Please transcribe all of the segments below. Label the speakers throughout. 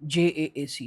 Speaker 1: JAAC,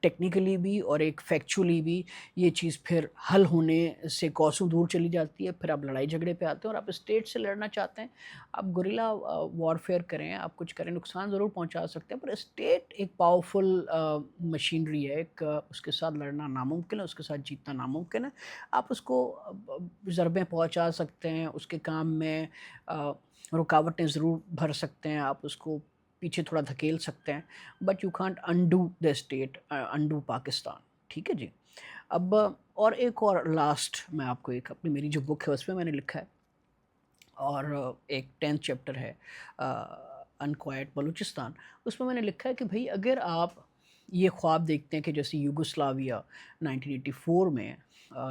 Speaker 1: technically بھی اور ایک فیکچولی بھی یہ چیز پھر حل ہونے سے کوسوں دور چلی جاتی ہے. پھر آپ لڑائی جھگڑے پہ آتے ہیں اور آپ اسٹیٹ سے لڑنا چاہتے ہیں, آپ گوریلا وارفیئر کریں, آپ کچھ کریں, نقصان ضرور پہنچا سکتے ہیں, پر اسٹیٹ ایک پاورفل مشینری ہے, ایک اس کے ساتھ لڑنا ناممکن ہے, اس کے ساتھ جیتنا ناممکن ہے. آپ اس کو ضربیں پہنچا سکتے ہیں, اس کے کام میں رکاوٹیں ضرور بھر سکتے ہیں, آپ اس کو پیچھے تھوڑا دھکیل سکتے ہیں, but you can't undo the state, undo Pakistan. ٹھیک ہے جی. اب اور ایک اور لاسٹ میں آپ کو ایک اپنی میری جو بک ہے اس میں نے لکھا ہے, اور ایک 10th چیپٹر ہے انکوائٹ بلوچستان. اس میں نے لکھا ہے کہ بھئی اگر آپ یہ خواب دیکھتے ہیں کہ جیسے یوگوسلاویہ 1984 میں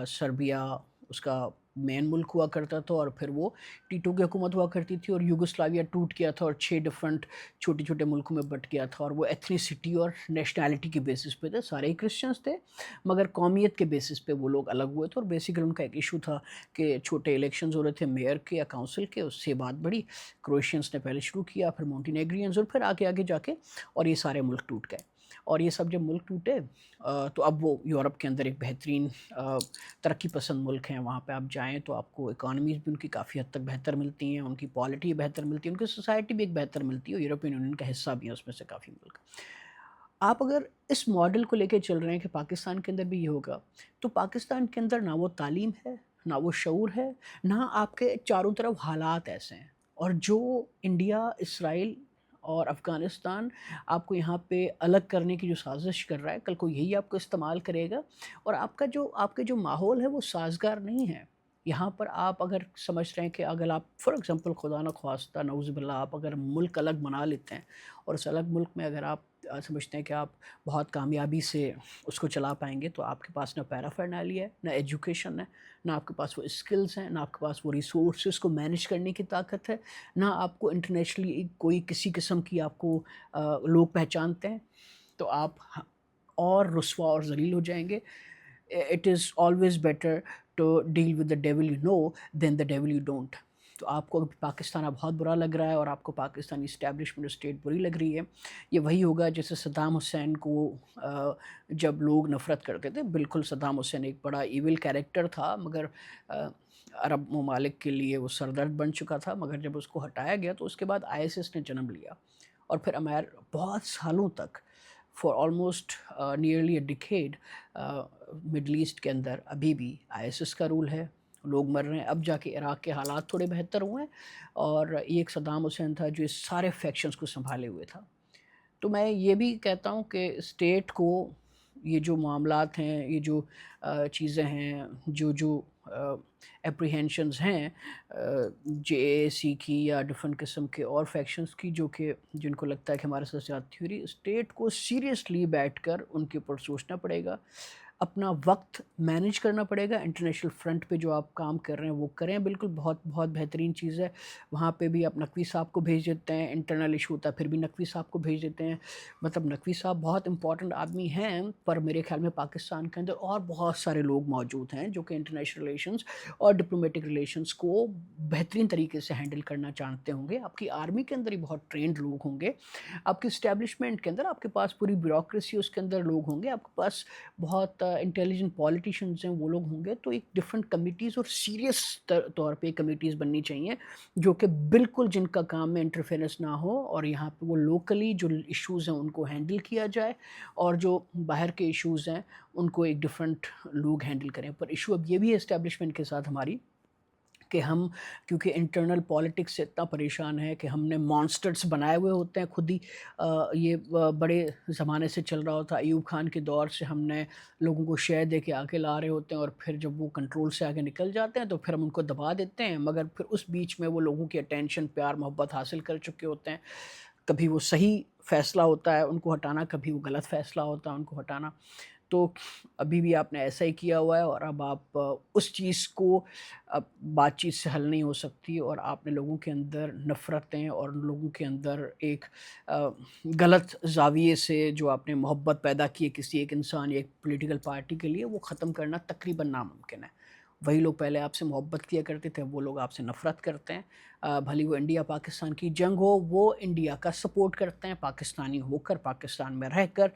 Speaker 1: سربیا اس کا مین ملک ہوا کرتا تھا, اور پھر وہ ٹیٹو کی حکومت ہوا کرتی تھی, اور یوگوسلاویہ ٹوٹ گیا تھا اور 6 ڈفرنٹ چھوٹے چھوٹے ملکوں میں بٹ گیا تھا, اور وہ ایتھنیسٹی اور نیشنلٹی کے بیسس پہ تھے, سارے ہی کرسچنس تھے مگر قومیت کے بیسس پہ وہ لوگ الگ ہوئے تھے. اور بیسیکلی ان کا ایک ایشو تھا کہ چھوٹے الیکشنز ہو رہے تھے میئر کے یا کاؤنسل کے, اس سے بات بڑھی, کرویشینس نے پہلے شروع کیا, پھر مونٹینیگرینز, اور پھر آگے جا کے اور یہ سارے ملک ٹوٹ گئے. اور یہ سب جب ملک ٹوٹے تو اب وہ یورپ کے اندر ایک بہترین ترقی پسند ملک ہیں. وہاں پہ آپ جائیں تو آپ کو اکانومیز بھی ان کی کافی حد تک بہتر ملتی ہیں, ان کی پالیٹی بہتر ملتی ہے, ان کی سوسائٹی بھی ایک بہتر ملتی ہے, اور یورپین یونین کا حصہ بھی ہیں اس میں سے کافی ملک. آپ اگر اس ماڈل کو لے کے چل رہے ہیں کہ پاکستان کے اندر بھی یہ ہوگا, تو پاکستان کے اندر نہ وہ تعلیم ہے, نہ وہ شعور ہے, نہ آپ کے چاروں طرف حالات ایسے ہیں. اور جو انڈیا, اسرائیل اور افغانستان آپ کو یہاں پہ الگ کرنے کی جو سازش کر رہا ہے, کل کو یہی آپ کو استعمال کرے گا, اور آپ کے جو ماحول ہے وہ سازگار نہیں ہے. یہاں پر آپ اگر سمجھ رہے ہیں کہ اگر آپ فار ایگزامپل خدا نہ خواستہ نعوذ باللہ آپ اگر ملک الگ بنا لیتے ہیں, اور اس الگ ملک میں اگر آپ سمجھتے ہیں کہ آپ بہت کامیابی سے اس کو چلا پائیں گے, تو آپ کے پاس نہ پیرافرنالی ہے, نہ ایجوکیشن ہے, نہ آپ کے پاس وہ اسکلز ہیں, نہ آپ کے پاس وہ ریسورسز کو مینیج کرنے کی طاقت ہے, نہ آپ کو انٹرنیشنلی کوئی کسی قسم کی آپ کو لوگ پہچانتے ہیں, تو آپ اور رسوا اور ذلیل ہو جائیں گے. It is always better to deal with the devil you know than the devil you don't. تو آپ کو پاکستان بہت برا لگ رہا ہے, اور آپ کو پاکستانی اسٹیبلشمنٹ اسٹیٹ بری لگ رہی ہے. یہ وہی ہوگا جیسے صدام حسین کو جب لوگ نفرت کرتے تھے. بالکل صدام حسین ایک بڑا ایول کیریکٹر تھا, مگر عرب ممالک کے لیے وہ سردرد بن چکا تھا, مگر جب اس کو ہٹایا گیا تو اس کے بعد ISIS نے جنم لیا, اور پھر بہت سالوں تک for almost nearly a decade Middle East کے اندر ابھی بھی ISIS کا رول ہے, لوگ مر رہے ہیں. اب جا کے عراق کے حالات تھوڑے بہتر ہوئے ہیں, اور یہ ایک صدام حسین تھا جو اس سارے فیکشنز کو سنبھالے ہوئے تھا. تو میں یہ بھی کہتا ہوں کہ اسٹیٹ کو یہ جو معاملات ہیں, یہ جو چیزیں ہیں, جو اپریہینشنز ہیں JAC کی یا ڈفرنٹ قسم کے اور فیکشنز کی, جو کہ جن کو لگتا ہے کہ ہمارے ساتھ زیادتی ہو رہی, اسٹیٹ کو سیریسلی بیٹھ کر ان کے اوپر سوچنا پڑے گا, اپنا وقت مینیج کرنا پڑے گا. انٹرنیشنل فرنٹ پہ جو آپ کام کر رہے ہیں وہ کریں, بالکل بہت بہت بہترین چیز ہے. وہاں پہ بھی آپ نقوی صاحب کو بھیج دیتے ہیں, انٹرنل ایشو ہوتا ہے پھر بھی نقوی صاحب کو بھیج دیتے ہیں. مطلب نقوی صاحب بہت امپورٹنٹ آدمی ہیں, پر میرے خیال میں پاکستان کے اندر اور بہت سارے لوگ موجود ہیں جو کہ انٹرنیشنل ریلیشنز اور ڈپلومیٹک ریلیشنز کو بہترین طریقے سے ہینڈل کرنا جانتے ہوں گے. آپ کی آرمی کے اندر ہی بہت ٹرینڈ لوگ ہوں گے, آپ کی اسٹیبلشمنٹ کے اندر آپ کے پاس پوری بیوروکریسی اس کے اندر لوگ ہوں گے, آپ کے پاس بہت انٹیلیجنٹ پالیٹیشنز ہیں وہ لوگ ہوں گے. تو ایک ڈفرنٹ کمیٹیز اور سیریس طور پہ کمیٹیز بننی چاہیے جو کہ بالکل جن کا کام میں انٹرفیئرنس نہ ہو, اور یہاں پہ وہ لوکلی جو ایشوز ہیں ان کو ہینڈل کیا جائے, اور جو باہر کے ایشوز ہیں ان کو ایک ڈفرنٹ لوگ ہینڈل کریں. پر ایشو اب یہ بھی ہے اسٹیبلشمنٹ کے ساتھ ہماری کہ ہم کیونکہ انٹرنل پالیٹکس سے اتنا پریشان ہے کہ ہم نے مانسٹرز بنائے ہوئے ہوتے ہیں خود ہی. یہ بڑے زمانے سے چل رہا ہوتا, ایوب خان کے دور سے ہم نے لوگوں کو شے دے کے آگے لا رہے ہوتے ہیں, اور پھر جب وہ کنٹرول سے آگے نکل جاتے ہیں تو پھر ہم ان کو دبا دیتے ہیں, مگر پھر اس بیچ میں وہ لوگوں کی اٹینشن, پیار, محبت حاصل کر چکے ہوتے ہیں. کبھی وہ صحیح فیصلہ ہوتا ہے ان کو ہٹانا, کبھی وہ غلط فیصلہ ہوتا ہے ان کو ہٹانا. تو ابھی بھی آپ نے ایسا ہی کیا ہوا ہے, اور اب آپ اس چیز کو اب بات چیت سے حل نہیں ہو سکتی, اور آپ نے لوگوں کے اندر نفرتیں اور لوگوں کے اندر ایک غلط زاویے سے جو آپ نے محبت پیدا کی ہے کسی ایک انسان یا ایک پولیٹیکل پارٹی کے لیے, وہ ختم کرنا تقریباً ناممکن ہے. وہی لوگ پہلے آپ سے محبت کیا کرتے تھے, وہ لوگ آپ سے نفرت کرتے ہیں. بھلی وہ انڈیا پاکستان کی جنگ ہو، وہ انڈیا کا سپورٹ کرتے ہیں، پاکستانی ہو کر، پاکستان میں رہ کر۔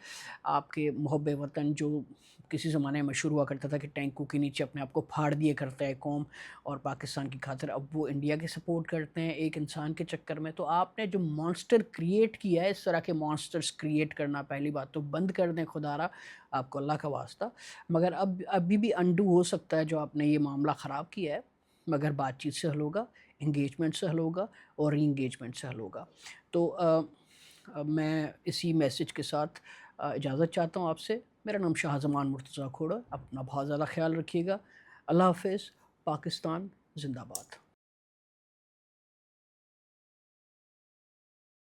Speaker 1: آپ کے محب وطن جو کسی زمانے میں مشہور ہوا کرتا تھا کہ ٹینکوں کے نیچے اپنے آپ کو پھاڑ دیا کرتا ہے قوم اور پاکستان کی خاطر، اب وہ انڈیا کے سپورٹ کرتے ہیں ایک انسان کے چکر میں۔ تو آپ نے جو مانسٹر کریٹ کیا ہے، اس طرح کے مانسٹرز کریٹ کرنا پہلی بات تو بند کر دیں خدا را، آپ کو اللہ کا واسطہ۔ مگر ابھی بھی انڈو ہو سکتا ہے جو آپ نے یہ معاملہ خراب کیا ہے، مگر بات چیت سے حل ہوگا، انگیجمنٹ سے حل ہوگا اور ری انگیجمنٹ سے حل ہوگا۔ تو میں اسی میسج کے ساتھ اجازت چاہتا ہوں آپ سے۔ میرا نام شاہ زمان مرتضیٰ کھوڑا، اپنا بہت زیادہ خیال رکھیے گا۔ اللہ حافظ، پاکستان زندہ باد۔